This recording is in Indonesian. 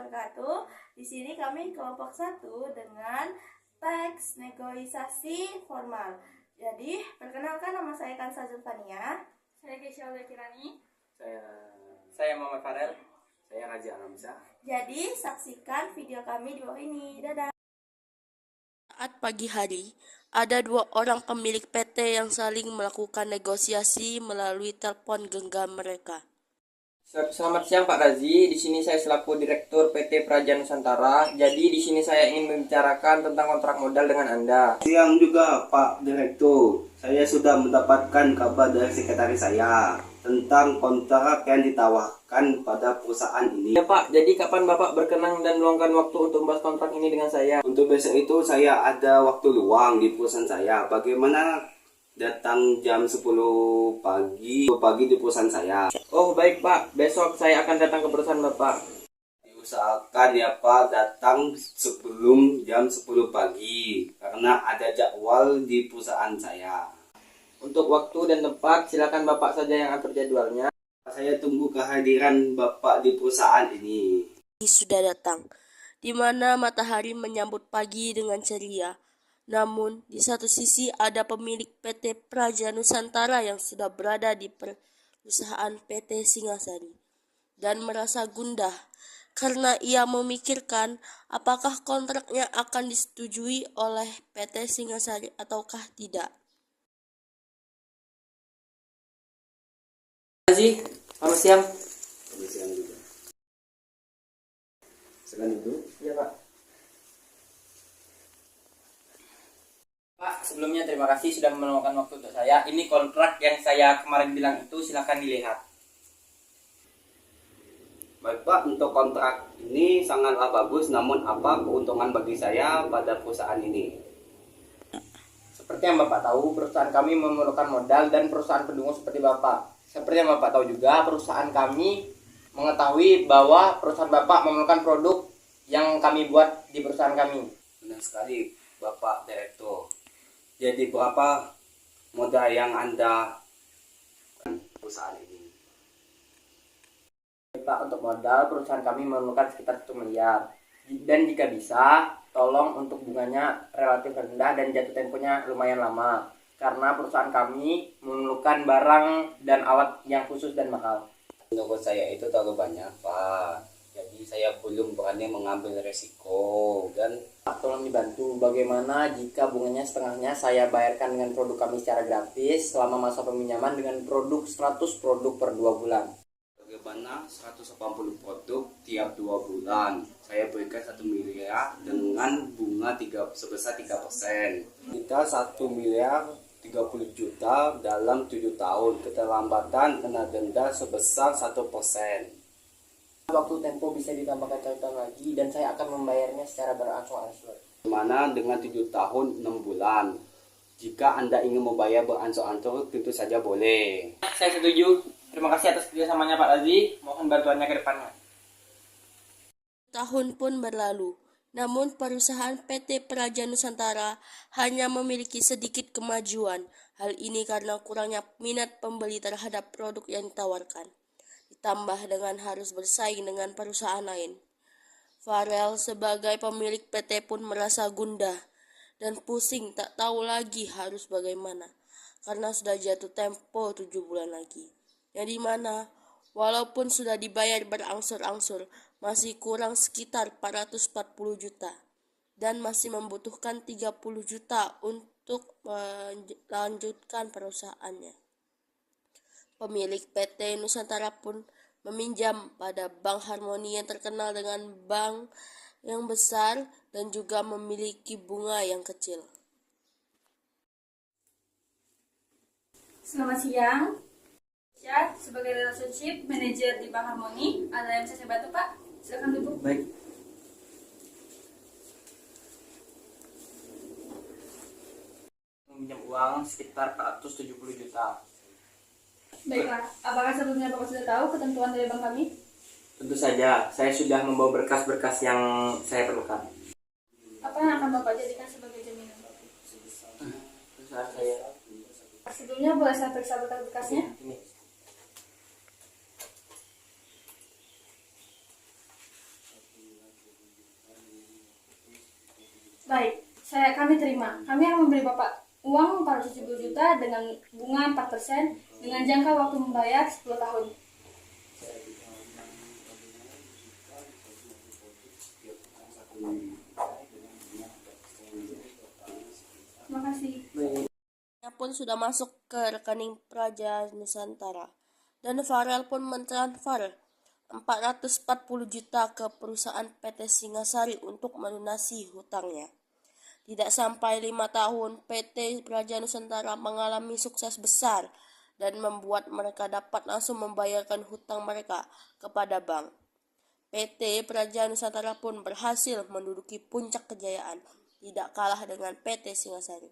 wabarakatuh. Di sini kami kelompok 1 dengan teks negosiasi formal. Jadi, perkenalkan, nama saya Kansa Zulfania. Saya Keisha Kirani. Saya Muhammad Farel. Saya Raja Alamsa. Jadi, saksikan video kami di bawah ini. Dadah. Saat pagi hari, ada 2 orang pemilik PT yang saling melakukan negosiasi melalui telepon genggam mereka. Selamat siang Pak Razi. Di sini saya selaku Direktur PT Praja Nusantara. Jadi di sini saya ingin membicarakan tentang kontrak modal dengan Anda. Siang juga Pak Direktur. Saya sudah mendapatkan kabar dari sekretaris saya tentang kontrak yang ditawarkan pada perusahaan ini. Ya Pak, jadi kapan Bapak berkenan dan meluangkan waktu untuk membahas kontrak ini dengan saya? Untuk besok itu saya ada waktu luang di perusahaan saya. Bagaimana datang jam 10 pagi di perusahaan saya? Oh baik Pak, besok saya akan datang ke perusahaan Bapak. Diusahakan ya Pak datang sebelum jam 10 pagi karena ada jadwal di perusahaan saya. Untuk waktu dan tempat silakan Bapak saja yang atur jadwalnya. Saya tunggu kehadiran Bapak di perusahaan ini. Sudah datang, di mana matahari menyambut pagi dengan ceria. Namun, di satu sisi ada pemilik PT Praja Nusantara yang sudah berada di perusahaan PT Singasari dan merasa gundah karena ia memikirkan apakah kontraknya akan disetujui oleh PT Singasari ataukah tidak. Razi, selamat siang. Selamat siang juga. Silakan itu. Iya Pak. Pak, sebelumnya terima kasih sudah meluangkan waktu untuk saya. Ini kontrak yang saya kemarin bilang itu, silakan dilihat. Baik Pak, untuk kontrak ini sangatlah bagus, namun apa keuntungan bagi saya pada perusahaan ini? Seperti yang Bapak tahu, perusahaan kami memerlukan modal dan perusahaan pendukung seperti Bapak. Seperti yang Bapak tahu juga, perusahaan kami mengetahui bahwa perusahaan Bapak memerlukan produk yang kami buat di perusahaan kami. Benar sekali Bapak Direktur. Jadi berapa modal yang Anda perusahaan ini? Pak, untuk modal perusahaan kami memerlukan sekitar 1 miliar. Dan jika bisa, tolong untuk bunganya relatif rendah dan jatuh temponya lumayan lama. Karena perusahaan kami memerlukan barang dan alat yang khusus dan mahal. Menurut saya itu terlalu banyak Pak. Jadi saya belum berani mengambil resiko dan Tolong dibantu bagaimana jika bunganya setengahnya saya bayarkan dengan produk kami secara gratis selama masa peminjaman dengan produk 100 produk per 2 bulan. bagaimana 180 produk tiap 2 bulan. Saya berikan 1 miliar dengan bunga sebesar 3%. Kita 1 miliar 30 juta dalam 7 tahun. Keterlambatan kena denda sebesar 1%. Waktu tempo bisa ditambahkan catatan lagi dan saya akan membayarnya secara berangsur-angsur. Mana dengan 7 tahun 6 bulan. Jika Anda ingin membayar berangsur-angsur tentu saja boleh. Saya setuju. Terima kasih atas kerjasamanya Pak Razi. Mohon bantuannya ke depannya. Tahun pun berlalu, namun perusahaan PT Praja Nusantara hanya memiliki sedikit kemajuan. Hal ini karena kurangnya minat pembeli terhadap produk yang ditawarkan, ditambah dengan harus bersaing dengan perusahaan lain. Farel sebagai pemilik PT pun merasa gundah dan pusing, tak tahu lagi harus bagaimana, karena sudah jatuh tempo 7 bulan lagi. Yang dimana walaupun sudah dibayar berangsur-angsur, masih kurang sekitar 440 juta dan masih membutuhkan 30 juta untuk melanjutkan perusahaannya. Pemilik PT Nusantara pun meminjam pada Bank Harmoni yang terkenal dengan bank yang besar dan juga memiliki bunga yang kecil. Selamat siang. Ya, sebagai relationship manager di Bank Harmoni, ada yang bisa saya bantu Pak? Silakan duduk. Baik. Meminjam uang sekitar 470 juta. Baiklah, apakah sebelumnya Bapak sudah tahu ketentuan dari bank kami? Tentu saja, saya sudah membawa berkas-berkas yang saya perlukan. Apa yang akan Bapak jadikan sebagai jaminan Bapak? Perusahaan saya. Sebelumnya boleh saya periksa berkas-berkasnya? Ini. Kami terima. Kami akan memberi Bapak uang 470 juta dengan bunga 4% dengan jangka waktu membayar 10 tahun. Terima kasih. Pun sudah masuk ke rekening Praja Nusantara dan Farel pun mentransfer 440 juta ke perusahaan PT Singasari untuk melunasi hutangnya. Tidak sampai 5 tahun, PT Praja Nusantara mengalami sukses besar dan membuat mereka dapat langsung membayarkan hutang mereka kepada bank. PT Praja Nusantara pun berhasil menduduki puncak kejayaan, tidak kalah dengan PT Singasari.